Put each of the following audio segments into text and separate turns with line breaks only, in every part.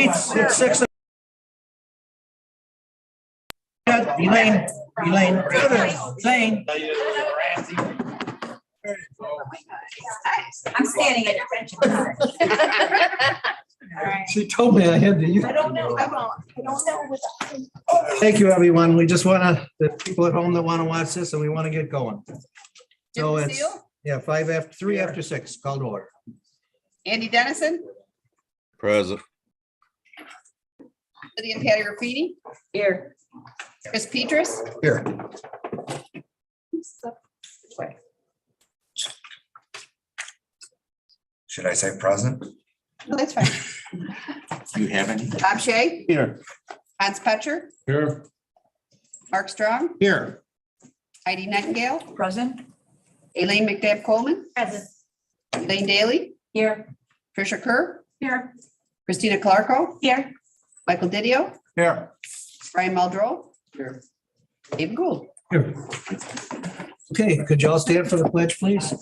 It's 6. Elaine.
I'm standing at attention.
She told me I had to use.
I don't know. I don't know.
Thank you, everyone. We just the people at home that want to watch this and we want to get going. So
Jim
it's,
Seal?
yeah, 3 after 6, called to order.
Andy Dennison,
Present.
Lydia and Patty Rapidi. Here. Chris Petras.
Here.
Should I say present?
No, that's fine.
Do you have any?
Bob Shay,
Here.
Hans Petcher,
Here.
Mark Strong,
Here.
Heidi Nightingale,
Present.
Elaine McDabb Coleman,
Present.
Elaine Daly,
Here.
Trisha Kerr,
Here.
Christina Clarko,
Here.
Michael Didio,
Here.
Brian Muldrow,
Here.
David Gould.
Here. Okay, could you all stand for the pledge, please?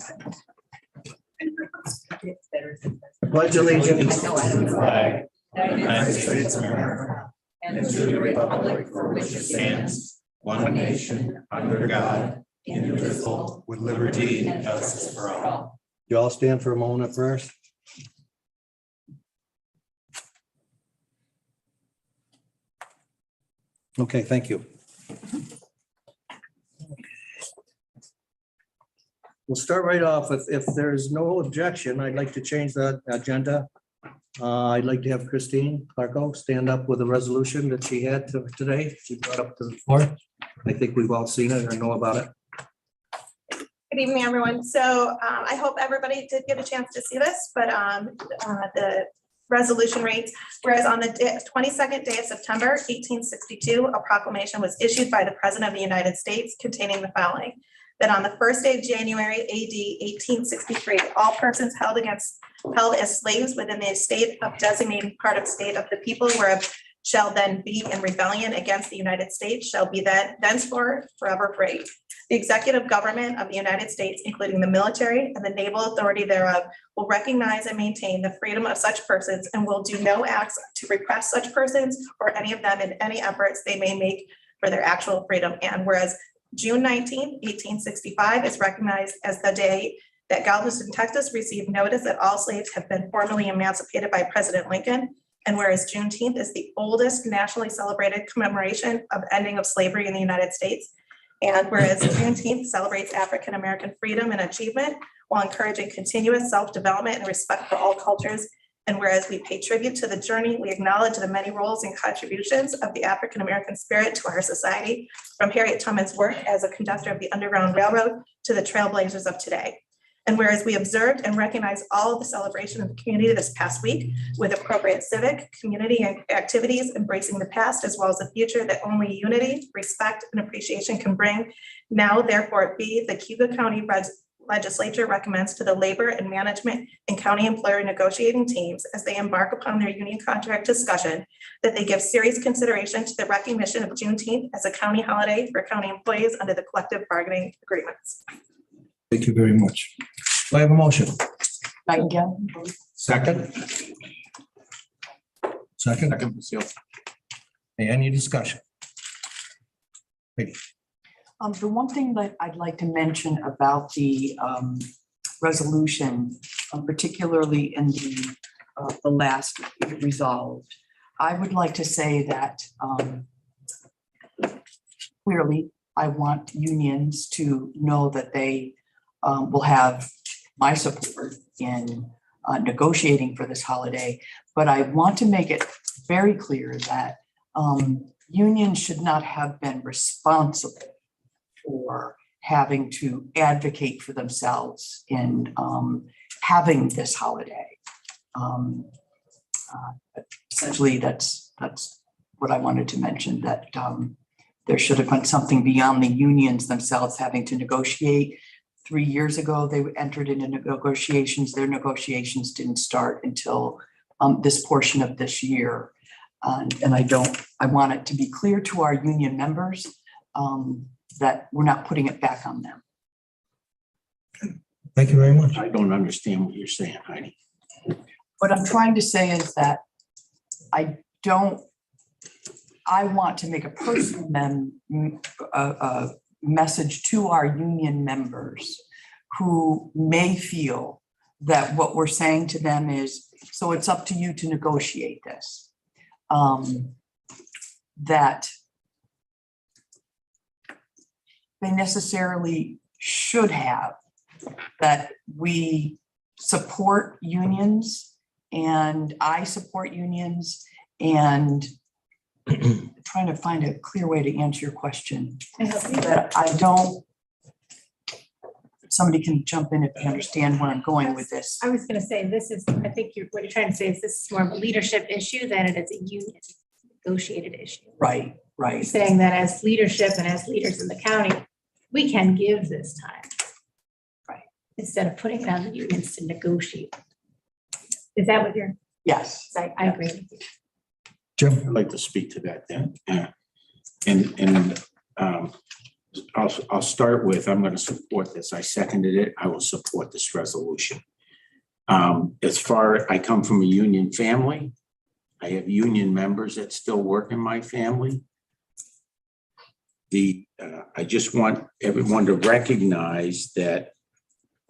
Pledge allegiance.
Flag. United States of America. And to the republic for which it stands, one nation, under God, indivisible, with liberty and justice for all.
You all stand for a moment first. Okay, thank you. We'll start right off with, if there's no objection, I'd like to change the agenda. I'd like to have Christine Clarko stand up with a resolution that she had today. She brought up to the floor. I think we've all seen it or know about it.
Good evening, everyone. So I hope everybody did get a chance to see this, but the resolution reads, whereas on the 22nd day of September, 1862, a proclamation was issued by the President of the United States containing the following: that on the first day of January AD 1863, all persons held as slaves within the state of designated part of state of the people whereof shall then be in rebellion against the United States shall be thenceforth forever free. The executive government of the United States, including the military and the naval authority thereof, will recognize and maintain the freedom of such persons and will do no acts to repress such persons or any of them in any efforts they may make for their actual freedom. And whereas June 19, 1865 is recognized as the day that Galveston, Texas received notice that all slaves have been formally emancipated by President Lincoln. And whereas Juneteenth is the oldest nationally celebrated commemoration of ending of slavery in the United States. And whereas Juneteenth celebrates African-American freedom and achievement while encouraging continuous self-development and respect for all cultures. And whereas we pay tribute to the journey, we acknowledge the many roles and contributions of the African-American spirit to our society, from Harriet Tubman's work as a conductor of the Underground Railroad to the trailblazers of today. And whereas we observed and recognized all of the celebration of the community this past week with appropriate civic, community and activities embracing the past as well as the future that only unity, respect, and appreciation can bring, now therefore it be the Cayuga County Legislature recommends to the labor and management and county employer negotiating teams as they embark upon their union contract discussion that they give serious consideration to the recognition of Juneteenth as a county holiday for county employees under the collective bargaining agreements.
Thank you very much. Do I have a motion?
Nightingale.
Second.
Second.
Second.
Any discussion?
The one thing that I'd like to mention about the resolution, particularly in the last resolved, I would like to say that clearly I want unions to know that they will have my support in negotiating for this holiday, but I want to make it very clear that unions should not have been responsible for having to advocate for themselves in having this holiday. Essentially, that's what I wanted to mention, that there should have been something beyond the unions themselves having to negotiate. 3 years ago, they entered into negotiations. Their negotiations didn't start until this portion of this year. And I want it to be clear to our union members that we're not putting it back on them.
Thank you very much.
I don't understand what you're saying, Heidi.
What I'm trying to say is that I want to make a personal message to our union members who may feel that what we're saying to them is, so it's up to you to negotiate this. That they necessarily should have, that we support unions, and I support unions, and trying to find a clear way to answer your question. That I don't, somebody can jump in if they understand where I'm going with this.
I was gonna say, this is, I think what you're trying to say is this is more of a leadership issue than it is a union negotiated issue.
Right,
You're
right.
saying that as leadership and as leaders in the county, we can give this time.
Right.
Instead of putting it on the unions to negotiate. Is that what you're,
Yes.
I agree with you.
Jim?
I'd like to speak to that then. And I'll start with, I'm going to support this. I seconded it. I will support this resolution. I come from a union family. I have union members that still work in my family. I just want everyone to recognize that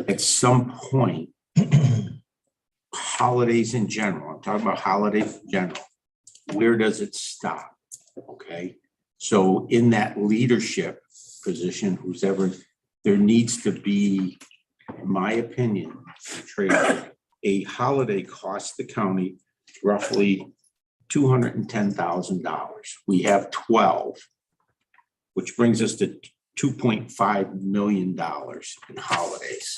at some point, holidays in general, I'm talking about holidays in general, where does it stop? Okay, so in that leadership position, there needs to be, in my opinion, a holiday costs the county roughly $210,000. We have 12, which brings us to $2.5 million in holidays.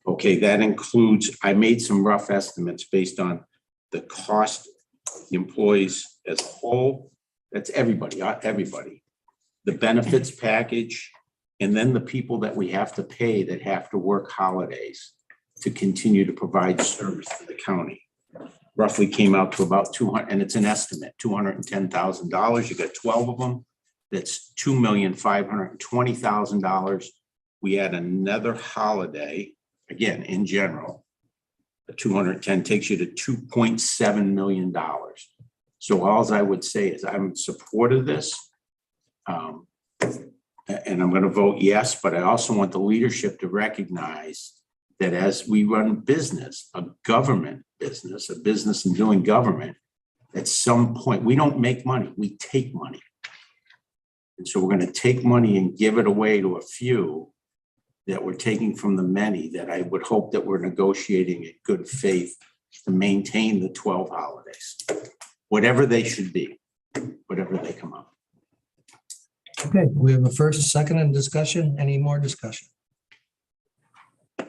Okay, that includes, I made some rough estimates based on the cost employees as a whole. That's everybody, the benefits package, and then the people that we have to pay that have to work holidays to continue to provide service to the county. Roughly came out to about 200, and it's an estimate, $210,000. You got 12 of them. That's $2,520,000. We add another holiday, again, in general, the 210 takes you to $2.7 million. So all I would say is I'm in support of this. And I'm going to vote yes, but I also want the leadership to recognize that as we run business, a government business, a business in doing government, at some point, we don't make money, we take money. And so we're going to take money and give it away to a few that we're taking from the many, that I would hope that we're negotiating in good faith to maintain the 12 holidays, whatever they should be, whatever they come up.
Okay, we have a first, second, and discussion. Any more discussion?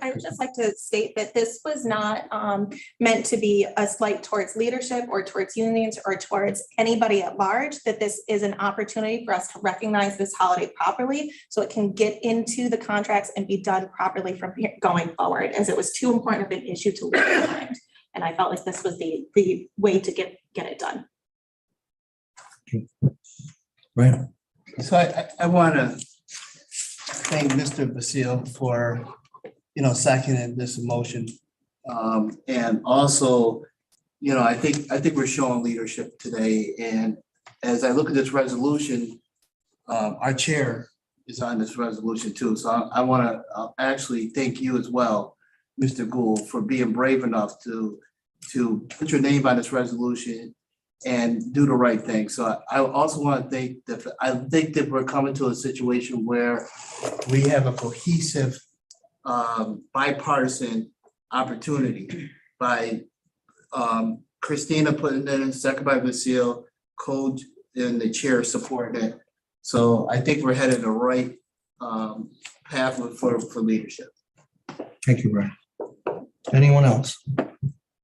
I would just like to state that this was not meant to be a slight towards leadership or towards unions or towards anybody at large, that this is an opportunity for us to recognize this holiday properly so it can get into the contracts and be done properly from here going forward, as it was too important of an issue to leave behind. And I felt like this was the way to get it done.
Right.
So I want to thank Mr. Basile for, seconding this motion. And also, I think we're showing leadership today. And as I look at this resolution, our chair is on this resolution too. So I want to actually thank you as well, Mr. Gould, for being brave enough to put your name on this resolution and do the right thing. So I also want to think that we're coming to a situation where we have a cohesive, bipartisan opportunity by Christina putting it in, second by Basile, Code and the chair supporting it. So I think we're headed the right path for leadership.
Thank you, Brian. Anyone else?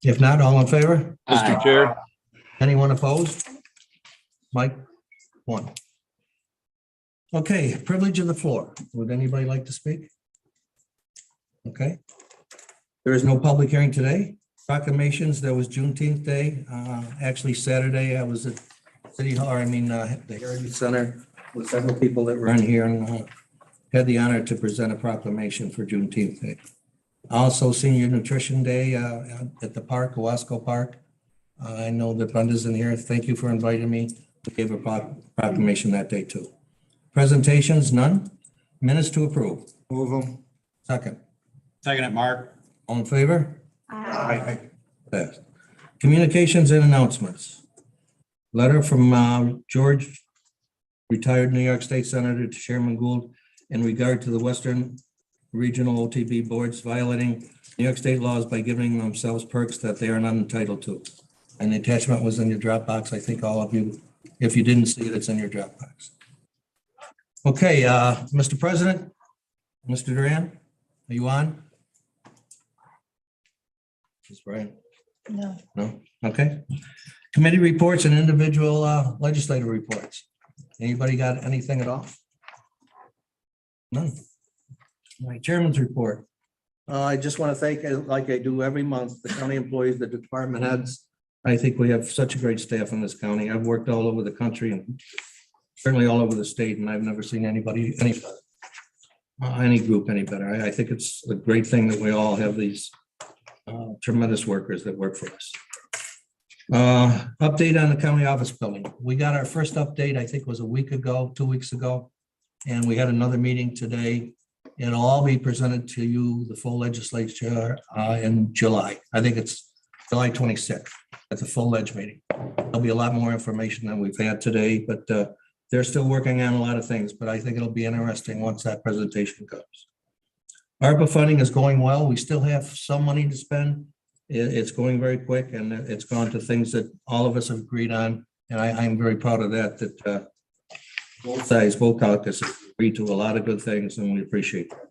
If not, all in favor?
Mr. Chair,
Anyone opposed? Mike? One. Okay, privilege of the floor. Would anybody like to speak? Okay. There is no public hearing today. Proclamations, there was Juneteenth Day. Actually Saturday, I was at City Hall, the Heritage Center with several people that were in here and had the honor to present a proclamation for Juneteenth Day. Also Senior Nutrition Day at the park, Owasco Park. I know that Brenda's in here. Thank you for inviting me. We gave a proclamation that day too. Presentations, none. Minutes to approve.
Move them.
Second.
Second it, Mark.
All in favor?
Aye.
Passed. Communications and announcements. Letter from George, retired New York State Senator, to Chairman Gould in regard to the Western Regional OTB boards violating New York state laws by giving themselves perks that they are not entitled to. And the attachment was in your Dropbox. I think all of you, if you didn't see it, it's in your Dropbox. Okay, Mr. President, Mr. Duran, are you on? Is Brian?
No.
No? Okay. Committee reports and individual legislative reports. Anybody got anything at all? None. My chairman's report. I just want to thank, like I do every month, the county employees, the department heads. I think we have such a great staff in this county. I've worked all over the country and certainly all over the state, and I've never seen anybody, any group any better. I think it's a great thing that we all have these tremendous workers that work for us. Update on the county office building. We got our first update, I think was a week ago, 2 weeks ago. And we had another meeting today. It'll all be presented to you, the full legislature, in July. I think it's July 26th at the full ledge meeting. There'll be a lot more information than we've had today, but they're still working on a lot of things, but I think it'll be interesting once that presentation goes. ARPA funding is going well. We still have some money to spend. It's going very quick, and it's gone to things that all of us have agreed on. And I'm very proud of that, both sides, both caucuses agreed to a lot of good things, and we appreciate that.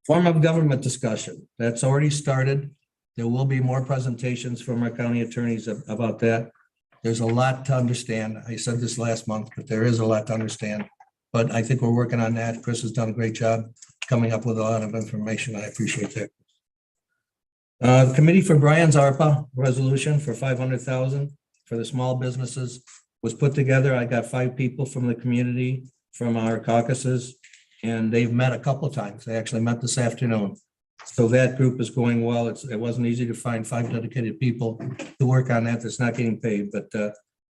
Form of government discussion, that's already started. There will be more presentations from our county attorneys about that. There's a lot to understand. I said this last month, but there is a lot to understand. But I think we're working on that. Chris has done a great job coming up with a lot of information. I appreciate that. The committee for Brian's ARPA resolution for $500,000 for the small businesses was put together. I got 5 people from the community, from our caucuses, and they've met a couple of times. They actually met this afternoon. So that group is going well. It wasn't easy to find 5 dedicated people to work on that. That's not getting paid, but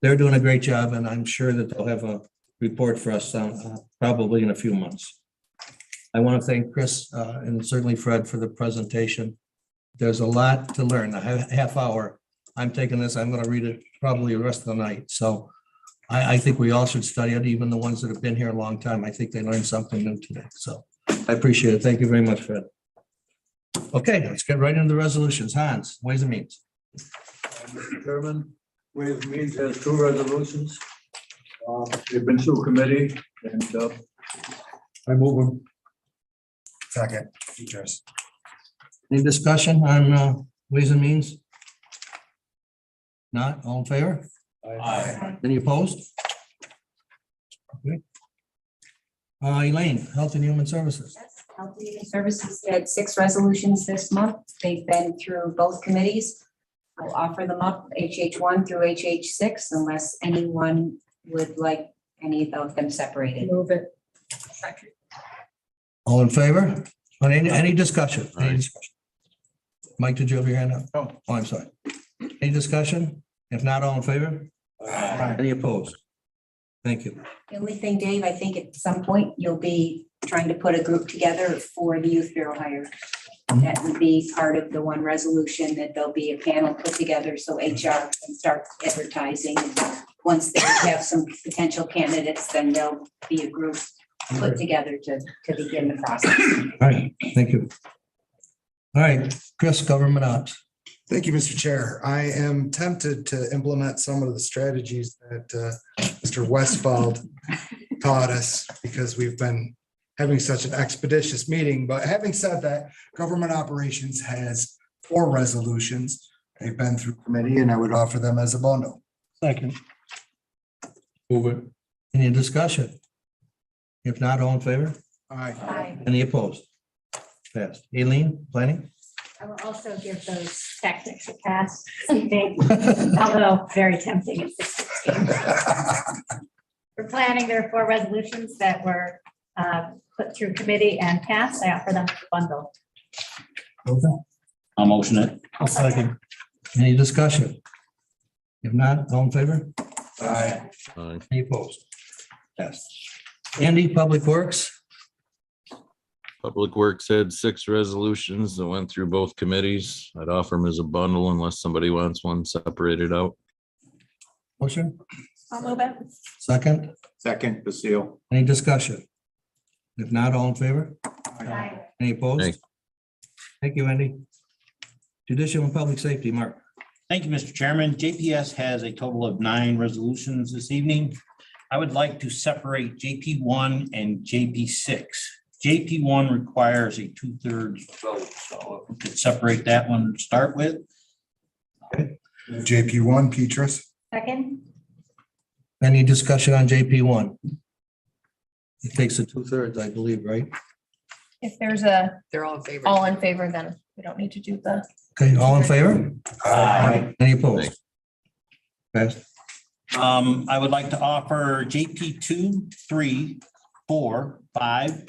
they're doing a great job, and I'm sure that they'll have a report for us probably in a few months. I want to thank Chris and certainly Fred for the presentation. There's a lot to learn. A half hour. I'm taking this. I'm going to read it probably the rest of the night. So I think we all should study it, even the ones that have been here a long time. I think they learned something new today. So I appreciate it. Thank you very much, Fred. Okay, let's get right into the resolutions. Hans, Ways and Means.
Mr. Chairman, Ways and Means has 2 resolutions. They've been through committee and I move them.
Second.
Any discussion on Ways and Means? Not, all in favor?
Aye.
Any opposed? Okay. Elaine, Health and Human Services.
Health and Human Services had 6 resolutions this month. They've been through both committees. I'll offer them up, HH1 through HH6, unless anyone would like any of them separated. Move it.
All in favor? Any discussion? Any discussion? Mike, did you have your hand up? Oh, I'm sorry. Any discussion? If not, all in favor? Any opposed? Thank you.
The only thing, Dave, I think at some point you'll be trying to put a group together for the youth bureau hire. That would be part of the one resolution, that there'll be a panel put together so HR can start advertising. Once they have some potential candidates, then there'll be a group put together to begin the process.
All right, thank you. All right, Chris, Government Ops.
Thank you, Mr. Chair. I am tempted to implement some of the strategies that Mr. Westfall taught us because we've been having such an expeditious meeting. But having said that, Government Operations has 4 resolutions. They've been through committee and I would offer them as a bundle.
Second. Move it. Any discussion? If not, all in favor?
Aye.
Any opposed? Passed. Aileen, Planning?
I will also give those tactics a pass, although very tempting at 6:16. For planning, there are 4 resolutions that were put through committee and passed. I offer them as a bundle.
Okay.
I'll motion it.
I'll second. Any discussion? If not, all in favor?
Aye.
Any opposed? Yes. Andy, Public Works,
Public Works had 6 resolutions that went through both committees. I'd offer them as a bundle unless somebody wants one separated out.
motion,
I'll move it.
second,
Second, Basile.
any discussion? If not, all in favor?
Aye.
Any opposed?
Thank-
Thank you, Andy. Judicial and Public Safety, Mark.
Thank you, Mr. Chairman. JPS has a total of 9 resolutions this evening. I would like to separate JP1 and JP6. JP1 requires a 2/3 vote, so if we could separate that one to start with.
JP1, Petrus.
Second,
Any discussion on JP1? It takes a 2/3, I believe, right?
If there's a
They're all in favor.
all in favor, then we don't need to do the.
Okay, all in favor?
Aye.
Any opposed? Passed.
I would like to offer JP2, 3, 4, 5,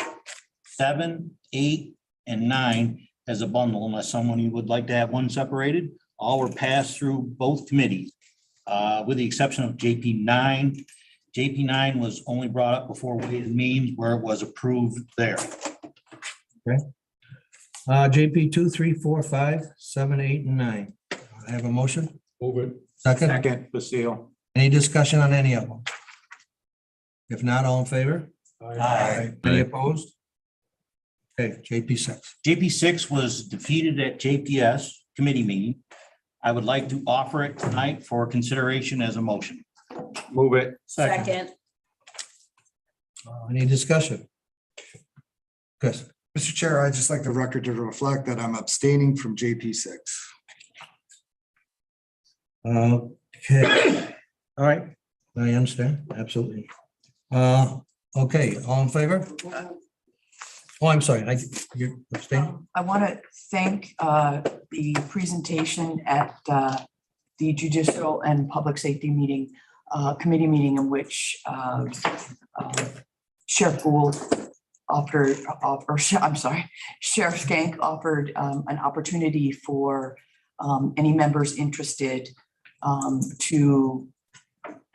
7, 8, and 9 as a bundle, unless someone would like to have one separated. All were passed through both committees, with the exception of JP9. JP9 was only brought up before Ways and Means where it was approved there.
JP 2, 3, 4, 5, 7, 8, and 9. I have a motion.
Move it.
Second,
Second, Basile.
any discussion on any of them? If not, all in favor?
Aye.
Any
Aye.
opposed? Okay, JP6.
JP6 was defeated at JPS committee meeting. I would like to offer it tonight for consideration as a motion.
Move it.
Second.
Any discussion? Good.
Mr. Chair, I'd just like the record to reflect that I'm abstaining from JP6.
Okay, all right, I understand, absolutely. Okay, all in favor? Oh, I'm sorry, you abstain?
I want to thank the presentation at the Judicial and Public Safety meeting, committee meeting in which Sheriff Gould offered, Sheriff Skank offered an opportunity for any members interested to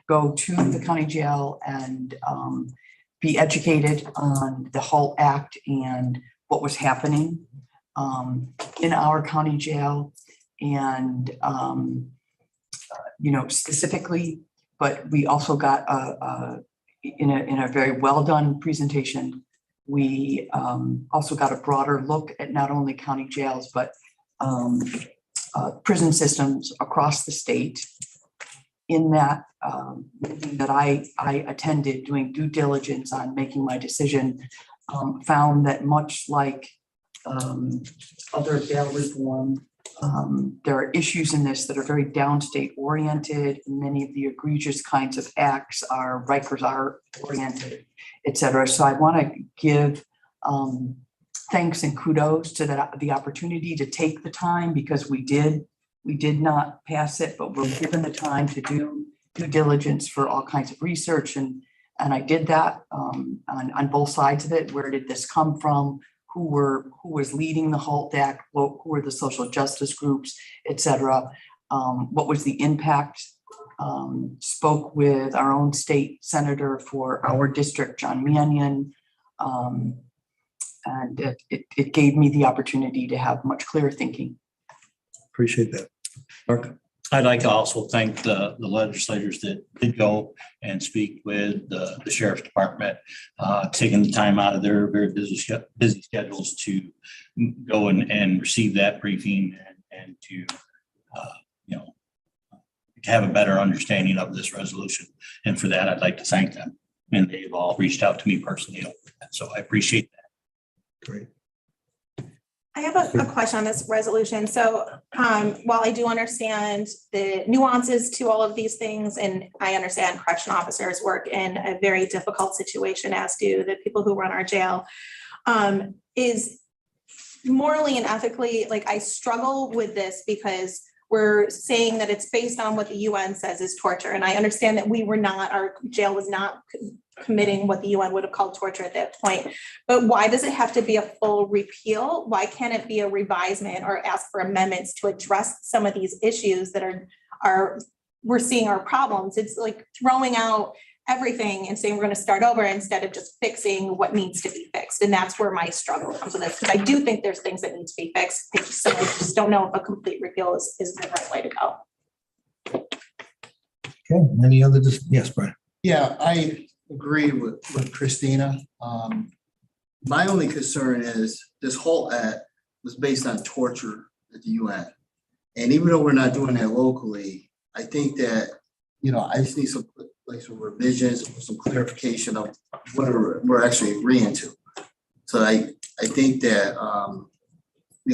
go to the county jail and be educated on the HALT Act and what was happening in our county jail and, specifically, but we also got in a very well done presentation. We also got a broader look at not only county jails, but prison systems across the state. In that meeting that I attended, doing due diligence on making my decision, found that much like other bail reform, there are issues in this that are very downstate oriented. Many of the egregious kinds of acts are Rikers are oriented, et cetera. So I want to give thanks and kudos to the opportunity to take the time, because we did not pass it, but we're given the time to do due diligence for all kinds of research. And I did that on both sides of it. Where did this come from? Who was leading the HALT Act? Who were the social justice groups, et cetera? What was the impact? Spoke with our own state senator for our district, John Mannion. And it gave me the opportunity to have much clearer thinking.
Appreciate that. Mark?
I'd like to also thank the legislators that did go and speak with the sheriff's department, taking the time out of their very busy schedules to go and receive that briefing and to, have a better understanding of this resolution. And for that, I'd like to thank them. And they've all reached out to me personally. So I appreciate that.
Great.
I have a question on this resolution. So while I do understand the nuances to all of these things, and I understand correction officers work in a very difficult situation, as do the people who run our jail, is morally and ethically, like, I struggle with this because we're saying that it's based on what the UN says is torture. And I understand that our jail was not committing what the UN would have called torture at that point. But why does it have to be a full repeal? Why can't it be a revisement or ask for amendments to address some of these issues that we're seeing our problems? It's like throwing out everything and saying we're going to start over instead of just fixing what needs to be fixed. And that's where my struggle comes with this, because I do think there's things that need to be fixed. I just don't know if a complete repeal is the right way to go.
Okay, any other, yes, Brian?
Yeah, I agree with Christina. My only concern is this whole act was based on torture at the UN. And even though we're not doing that locally, I think that, I just need some revisions, some clarification of what we're actually agreeing to. So I think that,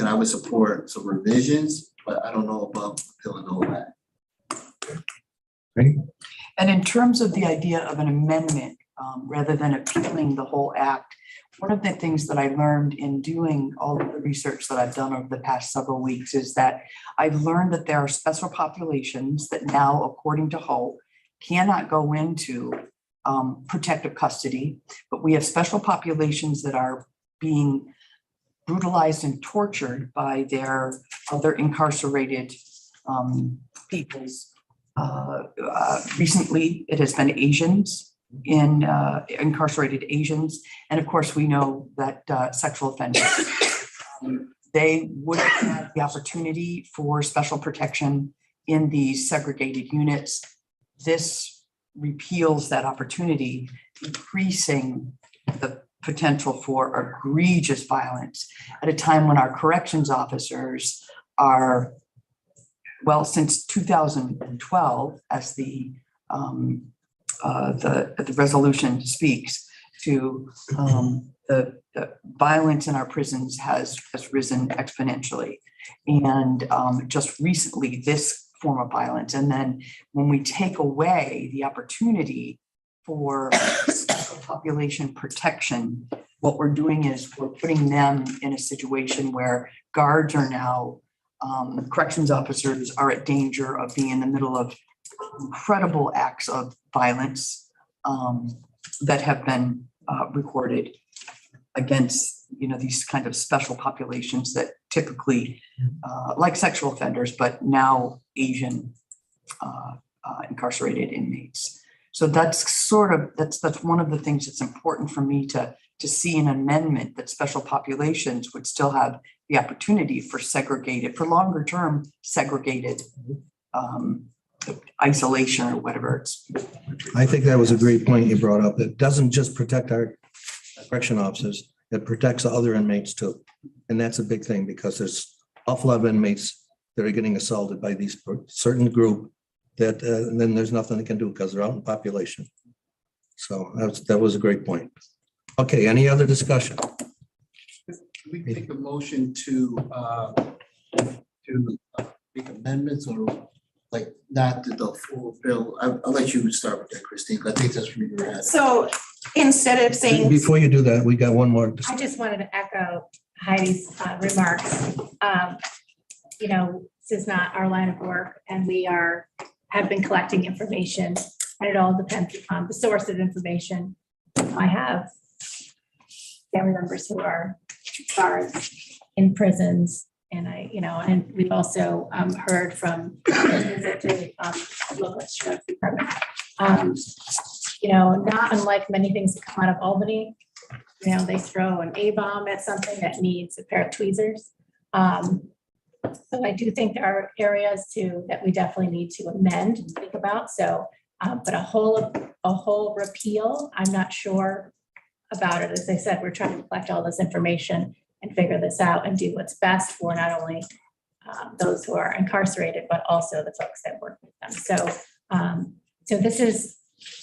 I would support some revisions, but I don't know about repealing all that.
And in terms of the idea of an amendment, rather than appealing the whole act, one of the things that I learned in doing all of the research that I've done over the past several weeks is that I've learned that there are special populations that now, according to Hope, cannot go into protective custody, but we have special populations that are being brutalized and tortured by their other incarcerated peoples. Recently, it has been Asians, incarcerated Asians, and of course, we know that sexual offenders, they would have the opportunity for special protection in these segregated units. This repeals that opportunity, increasing the potential for egregious violence at a time when our corrections officers are, well, since 2012, as the resolution speaks to, the violence in our prisons has risen exponentially. And just recently, this form of violence. And then when we take away the opportunity for population protection, what we're doing is we're putting them in a situation where guards are now, corrections officers are at danger of being in the middle of incredible acts of violence that have been recorded against these kind of special populations that typically like sexual offenders, but now Asian incarcerated inmates. So that's one of the things that's important for me to see an amendment that special populations would still have the opportunity for longer term segregated isolation or whatever it's.
I think that was a great point you brought up. It doesn't just protect our correction officers, it protects the other inmates too. And that's a big thing because there's an awful lot of inmates that are getting assaulted by these certain group that then there's nothing they can do because they're out in population. So that was a great point. Okay, any other discussion?
We make a motion to make amendments or like not to the full bill. I'll let you start with that, Christine. I think that's where you're at.
So instead of saying,
Before you do that, we got one more.
I just wanted to echo Heidi's remarks. This is not our line of work, and we have been collecting information, and it all depends on the source of information. I have family members who are guards in prisons, and and we've also heard from the local sheriff's department. Not unlike many things that come out of Albany, they throw an A-bomb at something that needs a pair of tweezers. So I do think there are areas that we definitely need to amend and think about. So, but a whole repeal, I'm not sure about it. As I said, we're trying to collect all this information and figure this out and do what's best for not only those who are incarcerated, but also the folks that work with them. So this is,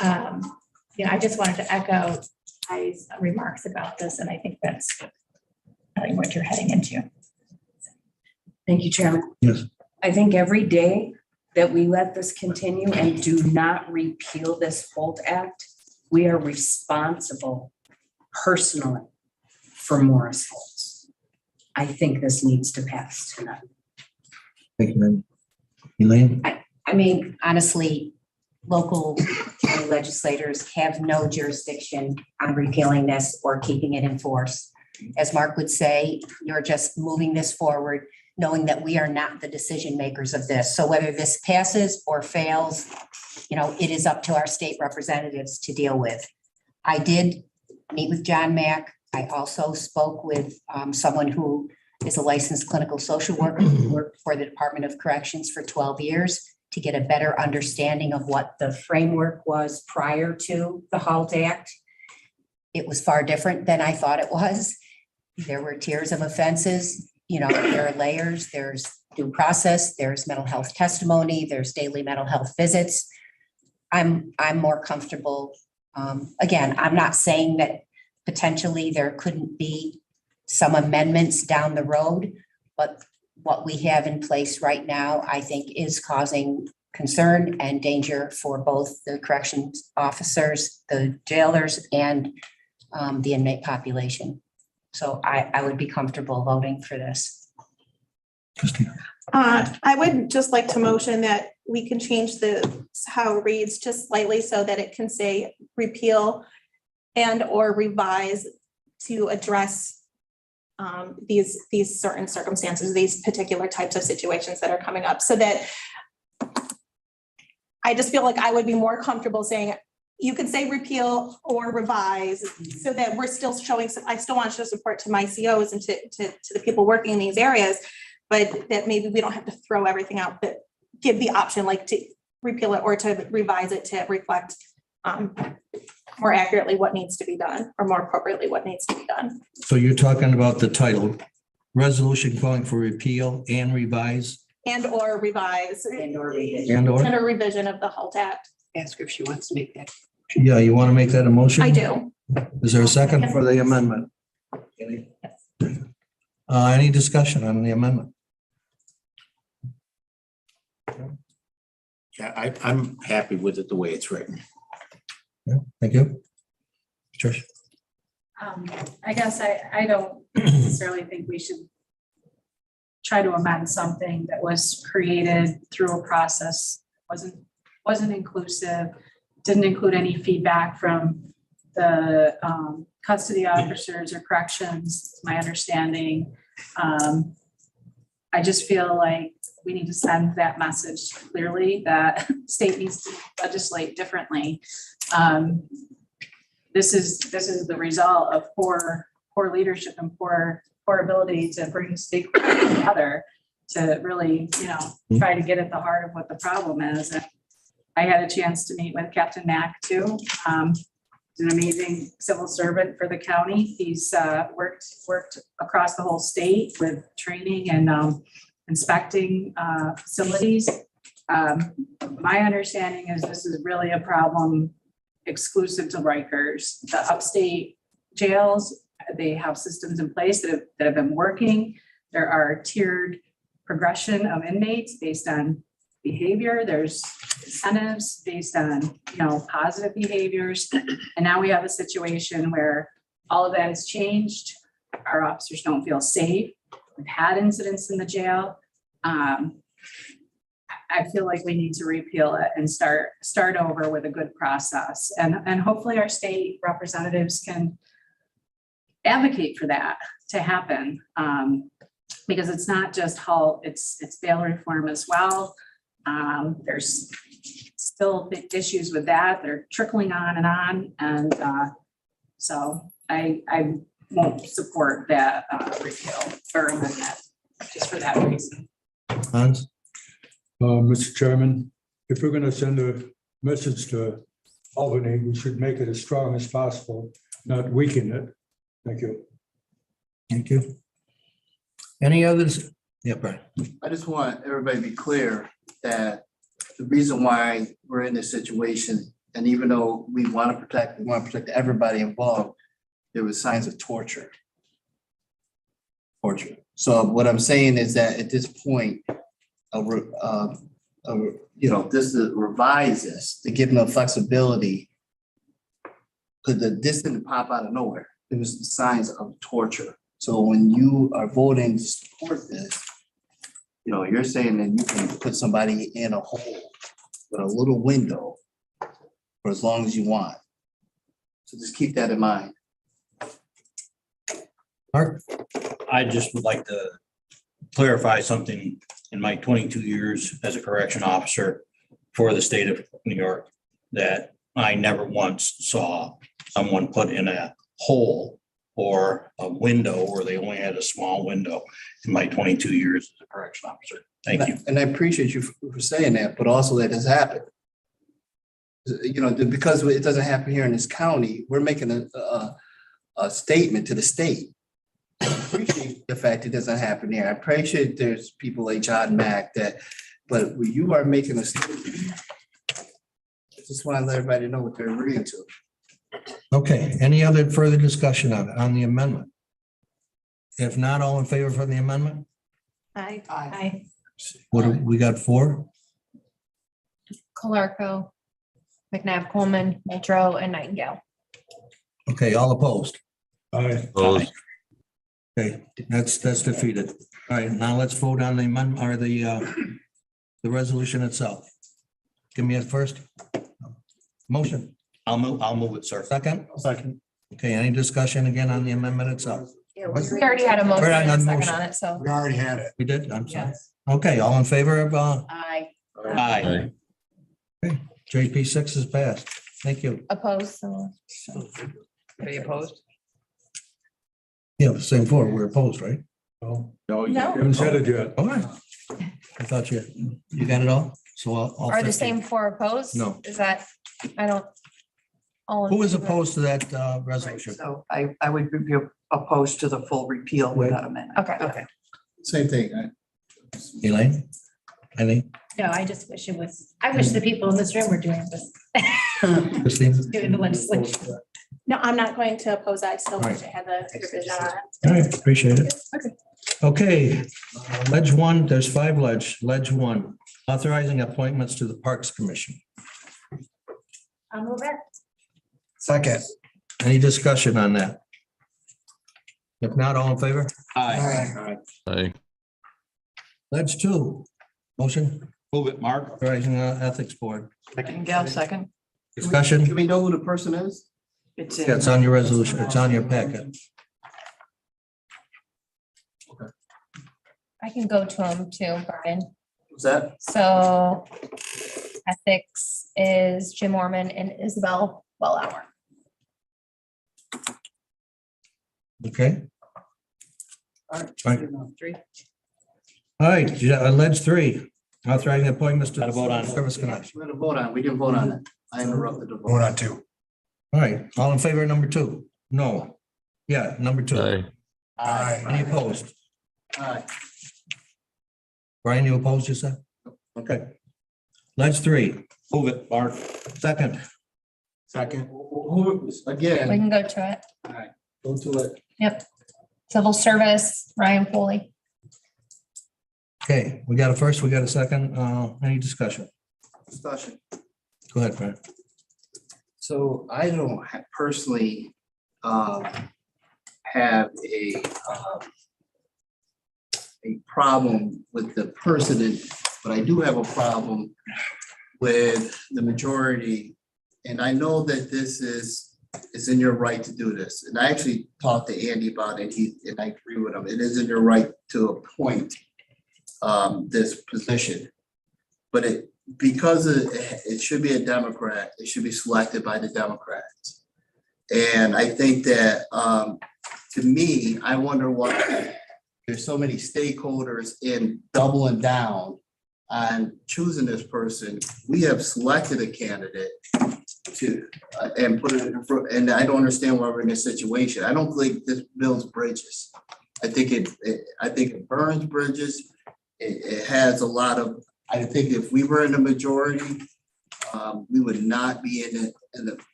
I just wanted to echo I's remarks about this, and I think that's probably what you're heading into.
Thank you, Chairman.
Yes.
I think every day that we let this continue and do not repeal this Holt Act, we are responsible personally for more assaults. I think this needs to pass tonight.
Thank you, ma'am. Elaine?
I mean, honestly, local county legislators have no jurisdiction on repealing this or keeping it in force. As Mark would say, you're just moving this forward, knowing that we are not the decision makers of this. So whether this passes or fails, you know, it is up to our state representatives to deal with. I did meet with John Mack. I also spoke with someone who is a licensed clinical social worker who worked for the Department of Corrections for 12 years to get a better understanding of what the framework was prior to the HALT Act. It was far different than I thought it was. There were tiers of offenses, you know, there are layers, there's due process, there's mental health testimony, there's daily mental health visits. I'm more comfortable. Again, I'm not saying that potentially there couldn't be some amendments down the road, but what we have in place right now, I think, is causing concern and danger for both the corrections officers, the jailers, and the inmate population. So I would be comfortable voting for this.
I would just like to motion that we can change how it reads just slightly so that it can say repeal and or revise to address these certain circumstances, these particular types of situations that are coming up, so that I just feel like I would be more comfortable saying you could say repeal or revise, so that we're still showing, I still want to show support to my COs and to the people working in these areas, but that maybe we don't have to throw everything out, but give the option like to repeal it or to revise it to reflect more accurately what needs to be done, or more appropriately what needs to be done.
So you're talking about the title, resolution calling for repeal and revise
And or revise
And or revision.
and or?
and a revision of the HALT Act.
Ask her if she wants to make that.
Yeah, you want to make that a motion?
I do.
Is there a second for the amendment? Any discussion on the amendment?
Yeah, I'm happy with it the way it's written.
Yeah, thank you. Trish?
I guess I don't necessarily think we should try to amend something that was created through a process, wasn't inclusive, didn't include any feedback from the custody officers or corrections, my understanding. I just feel like we need to send that message clearly that state needs to legislate differently. This is the result of poor leadership and poor ability to bring stakeholders together to really, try to get at the heart of what the problem is. And I had a chance to meet with Captain Mack too. He's an amazing civil servant for the county. He's worked across the whole state with training and inspecting facilities. My understanding is this is really a problem exclusive to Rikers. The upstate jails, they have systems in place that have been working. There are tiered progression of inmates based on behavior. There's incentives based on, positive behaviors. And now we have a situation where all of that has changed. Our officers don't feel safe. We've had incidents in the jail. I feel like we need to repeal it and start over with a good process. And hopefully our state representatives can advocate for that to happen. Because it's not just HALT, it's bail reform as well. There's still big issues with that. They're trickling on and on. And so I won't support that repeal or amendment just for that reason.
Hans?
Mr. Chairman, if we're going to send a message to Albany, we should make it as strong as possible, not weaken it. Thank you.
Thank you. Any others? Yeah, Brian.
I just want everybody to be clear that the reason why we're in this situation, and even though we want to protect everybody involved, there was signs of torture. So what I'm saying is that at this point, this is revise this to give them flexibility, because this didn't pop out of nowhere. It was the signs of torture. So when you are voting to support this, You know, you're saying that you can put somebody in a hole with a little window for as long as you want. So just keep that in mind.
Mark?
I just would like to clarify something in my 22 years as a correction officer for the state of New York, that I never once saw someone put in a hole or a window where they only had a small window in my 22 years as a correction officer. Thank you.
And I appreciate you for saying that, but also that has happened. You know, because it doesn't happen here in this county, we're making a statement to the state. I appreciate the fact it doesn't happen here. I appreciate there's people like John Mack that, but when you are making a statement, I just want to let everybody know what they're agreeing to.
Okay, any other further discussion on the amendment? If not, all in favor for the amendment?
Aye.
Aye.
What, we got 4?
Calarco, McNabb Coleman, Muldrow, and Nightingale.
Okay, all opposed?
Aye.
Opposed?
Okay, that's defeated. All right, now let's vote on the amendment or the resolution itself. Give me a first. Motion,
I'll move it, sir.
second?
Second.
Okay, any discussion again on the amendment itself?
We already had a motion
We're on
and a second
motion.
on it, so.
We already had it.
We did, I'm sorry. Okay, all in favor of
Aye.
Aye.
JP6 is passed. Thank you.
Opposed, so.
Are you opposed?
Yeah, same 4, we're opposed, right?
No,
No.
you haven't said it yet.
All right. I thought you got it all? So all
Are the
50.
same 4 opposed?
No.
Is that, I don't. all in
Who is
favor?
opposed to that resolution?
So I would be opposed to the full repeal without amendment.
Okay.
Same thing.
Elaine? Any?
No, I just wish it was, I wish the people in this room were doing this,
Christine?
doing the legislation.
No, I'm not going to oppose. I still wish
Right.
it had the provision on it.
All right, appreciate it. Okay, ledge 1, there's 5 ledge. Ledge 1, authorizing appointments to the Parks Commission.
I'll move it.
Second.
Any discussion on that? If not, all in favor?
Aye.
Aye.
Ledge 2, motion
Move it, Mark.
authorizing Ethics Board.
Gal, second.
Discussion?
Do we know who the person is?
It's
Yeah, it's on your resolution. It's on your packet.
I can go to them too, Brian.
Was that?
So ethics is Jim Orman and Isabel Wellhour.
Okay,
All
right.
3.
All right, ledge 3, authorizing appointments to
Gotta vote on it.
Service Connection.
We're gonna vote on. We didn't vote on it. I interrupted the
Vote
vote.
on 2.
All right, all in favor of number 2? No. Yeah, number 2.
Aye.
Aye.
Any opposed?
Aye.
Brian, you opposed, you said? Okay. Ledge 3,
Move it, Mark.
second.
Second.
Who,
We
again,
can go to it.
go to it.
Yep. Civil Service, Ryan Foley.
Okay, we got a first, we got a second. Any discussion?
Discussion.
Go ahead, Brian.
So I don't personally have a problem with the precedent, but I do have a problem with the majority. And I know that this is, it's in your right to do this. And I actually talked to Andy about it. And I agree with him. It is in your right to appoint this position. But because it should be a Democrat, it should be selected by the Democrats. And I think that, to me, I wonder why there's so many stakeholders in doubling down on choosing this person. We have selected a candidate to, and put it in front, and I don't understand why we're in this situation. I don't think this builds bridges. I think it burns bridges. It has a lot of, I think if we were in the majority, we would not be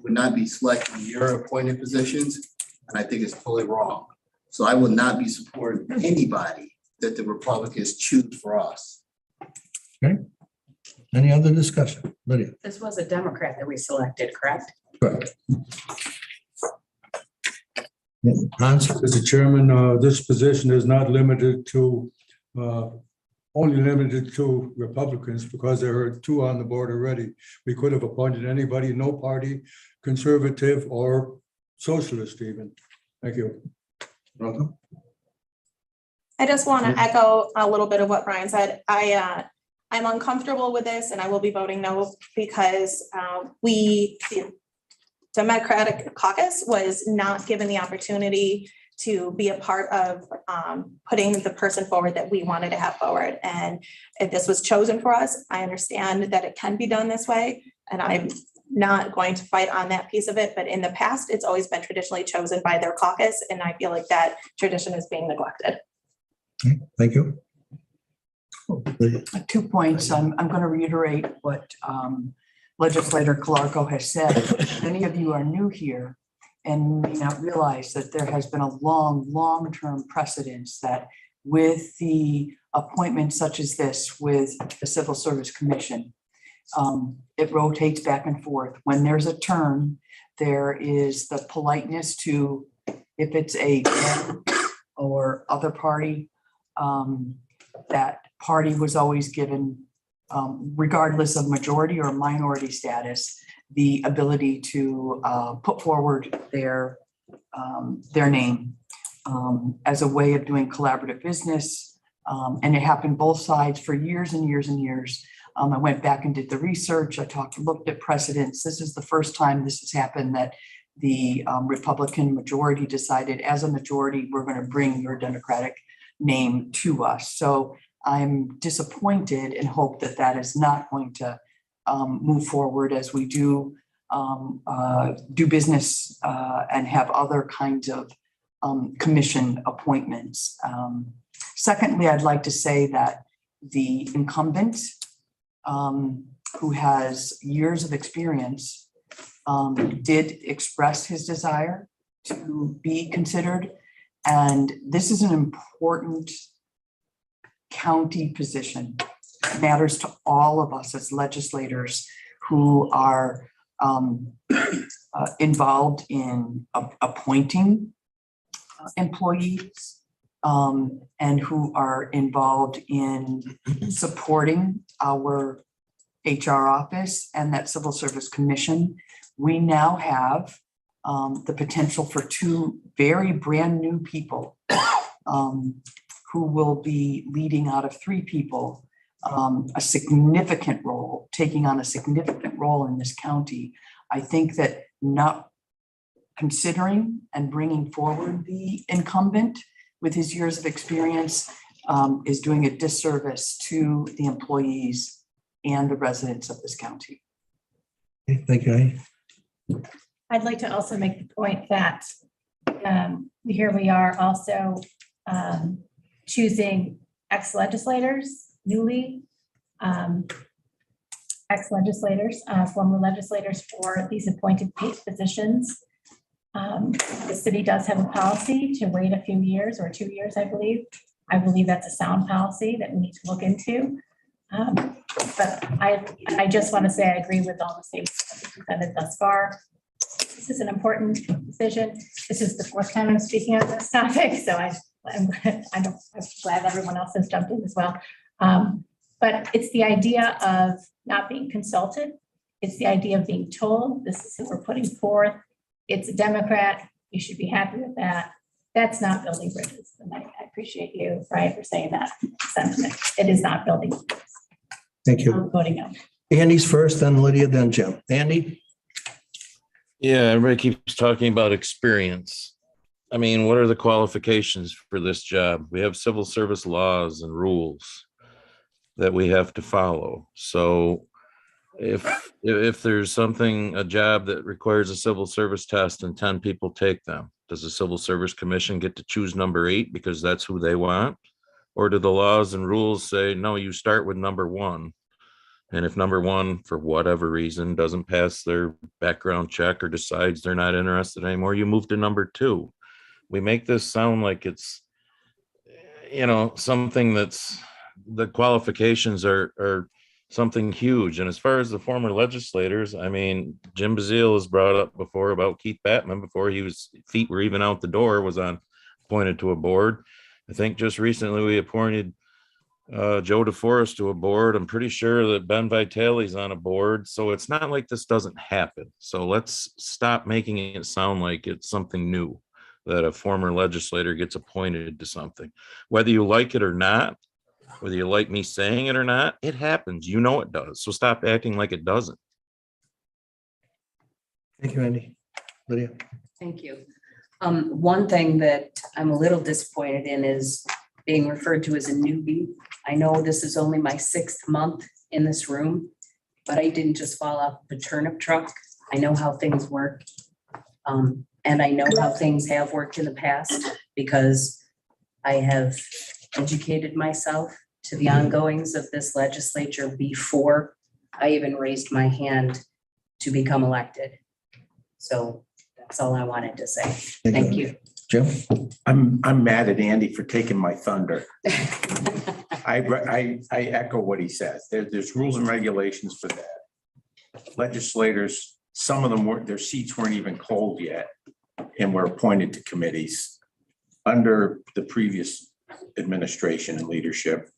would not be selecting your appointed positions. And I think it's totally wrong. So I would not be supporting anybody that the Republicans choose for us.
Okay. Any other discussion? Lydia?
This was a Democrat that we selected, correct?
Correct. Yeah, Hans?
Mr. Chairman, this position is not limited to only limited to Republicans because there are two on the board already. We could have appointed anybody, no party, conservative or socialist even. Thank you.
Welcome.
I just want to echo a little bit of what Brian said. I'm uncomfortable with this and I will be voting no because the Democratic caucus was not given the opportunity to be a part of putting the person forward that we wanted to have forward. And if this was chosen for us, I understand that it can be done this way. And I'm not going to fight on that piece of it. But in the past, it's always been traditionally chosen by their caucus. And I feel like that tradition is being neglected.
Thank you.
2 points. I'm going to reiterate what Legislator Clarko has said. Many of you are new here and may not realize that there has been a long-term precedence that with the appointments such as this with the Civil Service Commission, it rotates back and forth. When there's a term, there is the politeness to, if it's a or other party, that party was always given, regardless of majority or minority status, the ability to put forward their name as a way of doing collaborative business. And it happened both sides for years and years and years. I went back and did the research. I looked at precedents. This is the first time this has happened that the Republican majority decided as a majority, we're going to bring your Democratic name to us. So I'm disappointed and hope that that is not going to move forward as we do business and have other kinds of commission appointments. Secondly, I'd like to say that the incumbent who has years of experience did express his desire to be considered. And this is an important county position. It matters to all of us as legislators who are involved in appointing employees and who are involved in supporting our HR office and that Civil Service Commission. We now have the potential for two very brand new people who will be leading out of three people a significant role, taking on a significant role in this county. I think that not considering and bringing forward the incumbent with his years of experience is doing a disservice to the employees and the residents of this county.
Thank you.
I'd like to also make the point that here we are also choosing ex-legislators, newly ex-legislators, former legislators for these appointed positions. The city does have a policy to wait a few years or 2 years, I believe. I believe that's a sound policy that we need to look into. But I just want to say I agree with all the statements presented thus far. This is an important decision. This is the fourth time I'm speaking on this topic, so I'm glad everyone else has jumped in as well. But it's the idea of not being consulted. It's the idea of being told, this is who we're putting forth. It's a Democrat. You should be happy with that. That's not building bridges. And I appreciate you, Brian, for saying that sentiment. It is not building bridges.
Thank you.
I'm voting no.
Andy's first, then Lydia, then Jim. Andy?
Yeah, everybody keeps talking about experience. I mean, what are the qualifications for this job? We have civil service laws and rules that we have to follow. So if there's something, a job that requires a civil service test and 10 people take them, does the Civil Service Commission get to choose number 8 because that's who they want? Or do the laws and rules say, no, you start with number 1? And if number 1, for whatever reason, doesn't pass their background check or decides they're not interested anymore, you move to number 2. We make this sound like it's, something that's, the qualifications are something huge. And as far as the former legislators, I mean, Jim Bazile has brought up before about Keith Batman before his feet were even out the door, was appointed to a board. I think just recently we appointed Joe DeForest to a board. I'm pretty sure that Ben Vitale's on a board, so it's not like this doesn't happen. So let's stop making it sound like it's something new, that a former legislator gets appointed to something. Whether you like it or not, whether you like me saying it or not, it happens. You know it does. So stop acting like it doesn't.
Thank you, Andy. Lydia?
Thank you. One thing that I'm a little disappointed in is being referred to as a newbie. I know this is only my 6th month in this room, but I didn't just fall off a turnip truck. I know how things work. And I know how things have worked in the past because I have educated myself to the ongoings of this legislature before I even raised my hand to become elected. So that's all I wanted to say. Thank you.
Jim?
I'm mad at Andy for taking my thunder. I echo what he says. There's rules and regulations for that. Legislators, some of them weren't, their seats weren't even cold yet and were appointed to committees under the previous administration and leadership.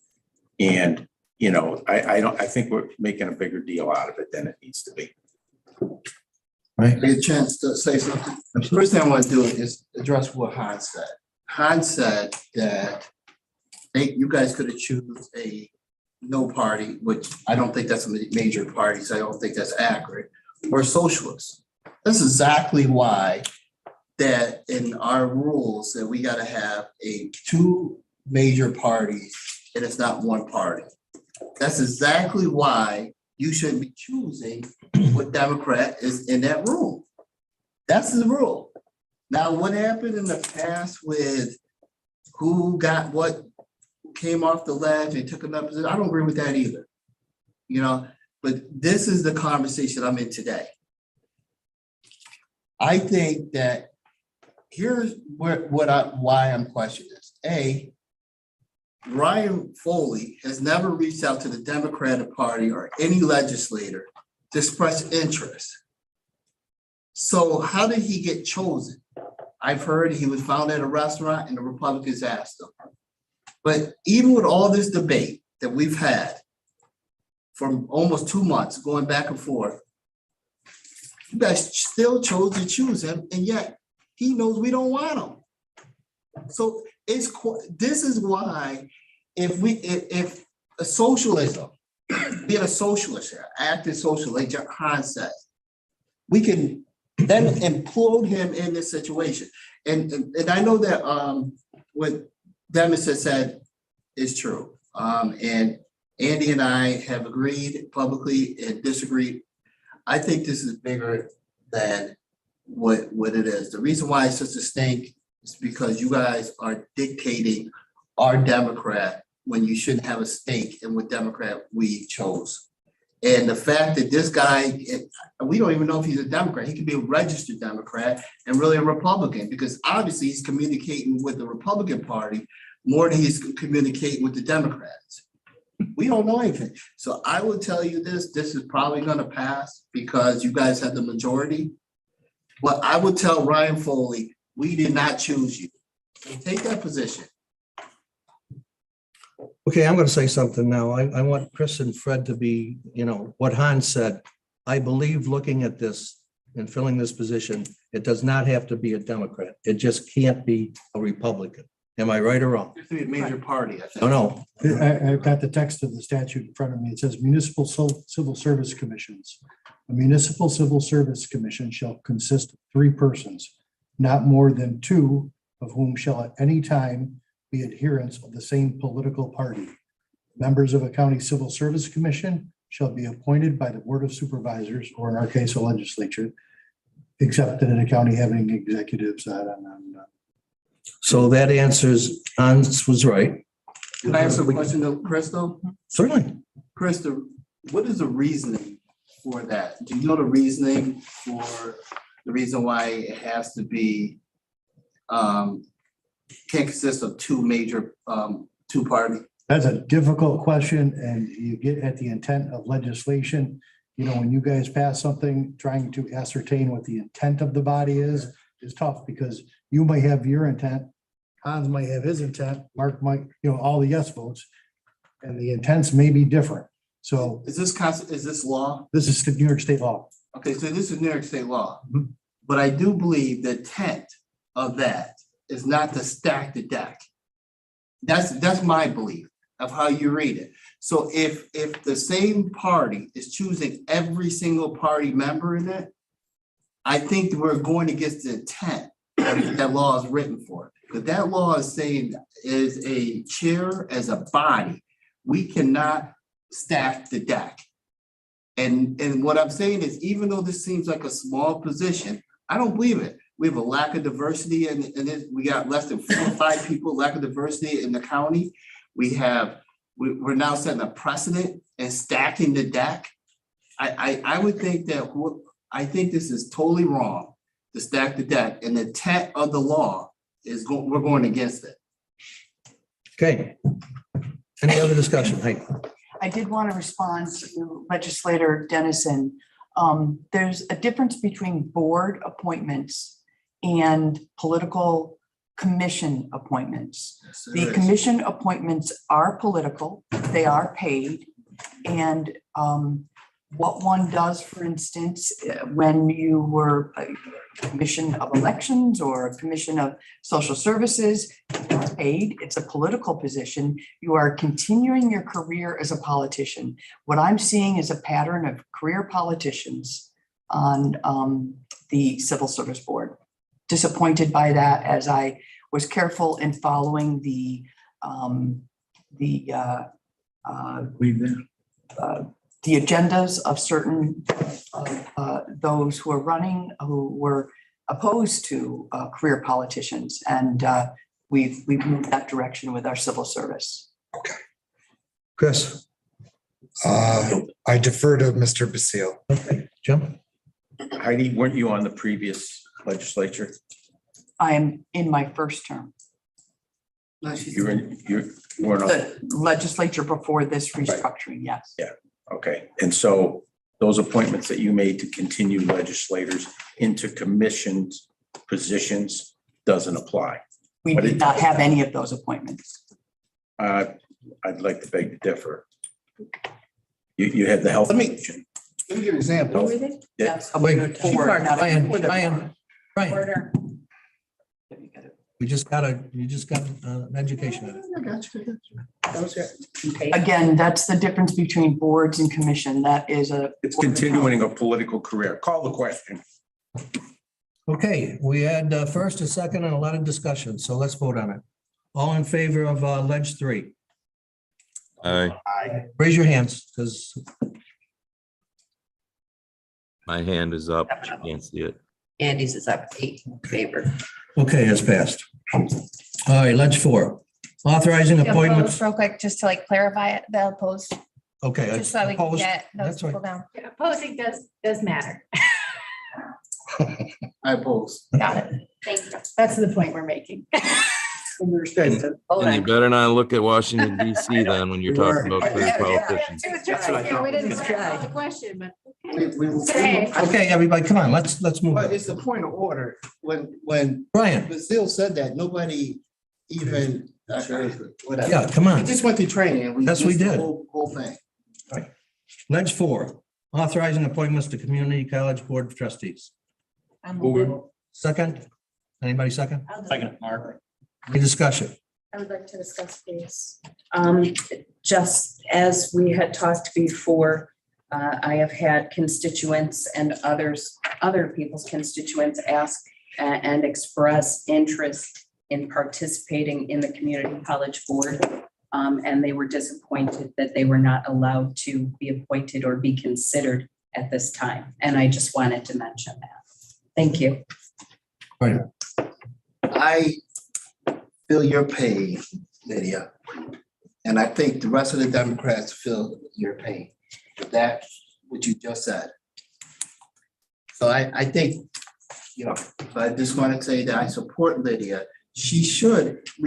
And, you know, I think we're making a bigger deal out of it than it needs to be.
Right.
Get a chance to say something. The first thing I want to do is address what Hans said. Hans said that you guys could have choose a no party, which I don't think that's a major party, so I don't think that's accurate, or socialist. That's exactly why that in our rules that we got to have two major parties and it's not one party. That's exactly why you shouldn't be choosing what Democrat is in that room. That's the rule. Now, what happened in the past with who got what, came off the ledge and took another position, I don't agree with that either. You know, but this is the conversation I'm in today. I think that here's why I'm questioning this. A, Ryan Foley has never reached out to the Democratic Party or any legislator to express interest. So how did he get chosen? I've heard he was found at a restaurant and the Republicans asked him. But even with all this debate that we've had for almost 2 months, going back and forth, you guys still chose to choose him, and yet he knows we don't want him. So this is why if a socialism, being a socialist here, active socialist, like Hans says, we can then implode him in this situation. And I know that what Demis has said is true. And Andy and I have agreed publicly and disagreed. I think this is bigger than what it is. The reason why it's such a stink is because you guys are dictating our Democrat when you shouldn't have a stake in what Democrat we chose. And the fact that this guy, we don't even know if he's a Democrat. He could be a registered Democrat and really a Republican, because obviously he's communicating with the Republican Party more than he's communicating with the Democrats. We don't know anything. So I will tell you this is probably going to pass because you guys have the majority. But I would tell Ryan Foley, we did not choose you. So take that position.
Okay, I'm going to say something now. I want Chris and Fred to be, you know, what Hans said. I believe looking at this and filling this position, it does not have to be a Democrat. It just can't be a Republican. Am I right or wrong?
It's a major party, I think.
Oh, no.
I've got the text of the statute in front of me. It says municipal civil service commissions. A municipal civil service commission shall consist of 3 persons, not more than 2 of whom shall at any time be adherents of the same political party. Members of a county civil service commission shall be appointed by the Board of Supervisors, or in our case, a legislature, except that in a county having executives.
So that answers, Hans was right.
Can I ask a question though, Chris, though?
Certainly.
Chris, what is the reasoning for that? Do you know the reasoning for the reason why it has to be, can't consist of 2 major, 2 party?
That's a difficult question, and you get at the intent of legislation. You know, when you guys pass something, trying to ascertain what the intent of the body is tough, because you might have your intent, Hans might have his intent, Mark might, you know, all the yes votes. and the intents may be different. So
Is this law?
this is the New York State law.
Okay, so this is New York State law.
Mhm.
But I do believe the intent of that is not to stack the deck. That's my belief of how you read it. So if the same party is choosing every single party member in it, I think we're going against the intent that law is written for. Because that law is saying is a chair as a body, we cannot stack the deck. And what I'm saying is, even though this seems like a small position, I don't believe it. We have a lack of diversity and we got less than 4 or 5 people, lack of diversity in the county. We're now setting a precedent and stacking the deck. I would think that, I think this is totally wrong to stack the deck, and the intent of the law is we're going against it.
Okay. Any other discussion? Hey.
I did want to respond to legislator Dennison. There's a difference between board appointments and political commission appointments. The commission appointments are political, they are paid. And what one does, for instance, when you were a commission of elections or a commission of social services, it's paid, it's a political position. You are continuing your career as a politician. What I'm seeing is a pattern of career politicians on the Civil Service Board. Disappointed by that, as I was careful in following the agendas of certain those who are running, who were opposed to career politicians, and we've moved that direction with our civil service.
Okay.
Chris.
I defer to Mr. Basile.
Okay, Jim.
Heidi, weren't you on the previous legislature?
I am in my first term.
You weren't on,
The legislature before this restructuring, yes.
Yeah. Okay, and so those appointments that you made to continue legislators into commissioned positions doesn't apply.
We did not have any of those appointments.
I'd like to beg to differ. You had the health.
Let me
commission.
give you an example.
Yes.
Wait, Brian,
Order.
you just got an education in it.
Again, that's the difference between boards and commission. That is
It's continuing a political career. Call the question.
Okay, we had first, a second, and a lot of discussion, so let's vote on it. All in favor of Ledge 3?
Aye.
Raise your hands, because
My hand is up. You can't see it.
Andy's is up 8 in favor.
okay, it's passed. All right, Ledge 4. Authorizing
The
appointments.
opposed, real quick, just to like clarify it, the opposed,
Okay.
just so we can
opposed.
get those
That's right.
people down.
Opposing does matter.
I oppose.
Got it.
Thank you. That's the point we're making.
And you better not look at Washington DC then when you're talking about career politicians.
That's what I thought.
We didn't
Let's
call the question, but.
We-
Okay, everybody, come on, let's move.
But
on.
it's the point of order. When
Brian,
Basile said that, nobody even, whatever.
yeah, come
We
on.
just went through training and we.
Yes, we
missed the
did.
Whole thing.
Ledge 4, authorizing appointments to Community College Board of Trustees. Second? Anybody second?
Second, Mark.
Any discussion?
I would like to discuss these. Just as we had talked before, I have had constituents and other people's constituents ask and express interest in participating in the community college board. And they were disappointed that they were not allowed to be appointed or be considered at this time. And I just wanted to mention that. Thank you.
Right.
I feel your pain, Lydia. And I think the rest of the Democrats feel your pain. But that's what you just said. So I think, but I just want to say that I support Lydia. We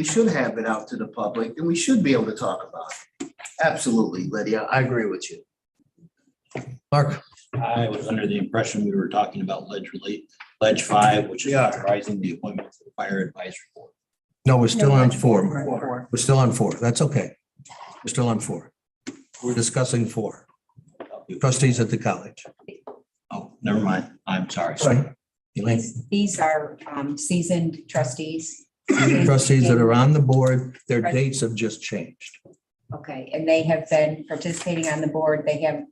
should have it out to the public and we should be able to talk about it. Absolutely, Lydia. I agree with you.
Mark?
I was under the impression we were talking about Ledge 5, which is authorizing the appointment to the fire advisory board.
No, we're still on 4. We're still on 4. That's okay. We're still on 4. We're discussing 4. Trustees at the college.
Oh, never mind. I'm sorry.
Sorry. Elaine,
These are seasoned trustees.
trustees that are on the board, their dates have just changed.
Okay, and they have been participating on the board. They have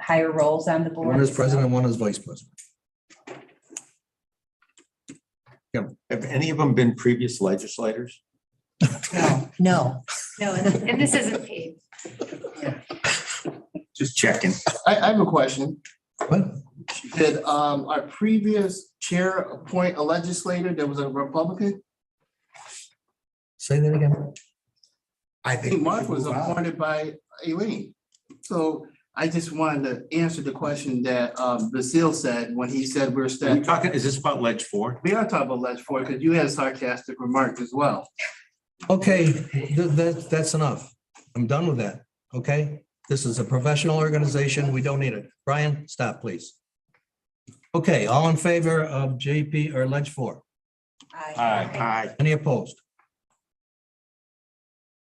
higher roles on the board.
One is president, one is vice president.
Have any of them been previous legislators?
No.
No, and this isn't paid.
Just checking.
I have a question.
What?
Did our previous chair appoint a legislator that was a Republican?
Say that again.
I
I
think
think Mark
we
was
should move on.
appointed by Aileen. So I just wanted to answer the question that Basile said when he said we're
Are we
stacked.
talking, is this about ledge 4?
We are talking about ledge 4 because you had a sarcastic remark as well.
Okay, that's enough. I'm done with that, okay? This is a professional organization. We don't need it. Brian, stop, please. Okay, all in favor of JP or ledge 4?
Aye.
Any opposed?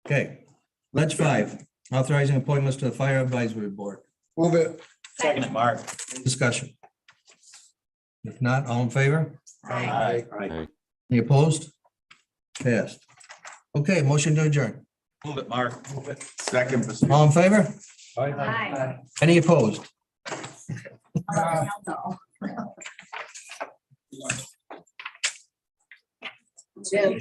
Okay, ledge 5, authorizing appointments to the Fire Advisory Board.
Move it.
Second it, Mark.
Discussion. If not, all in favor?
Aye.
Any opposed? Passed. Okay, motion to adjourn.
Move it, Mark.
Second.
All in favor?
Hi.
Any opposed?
Jim.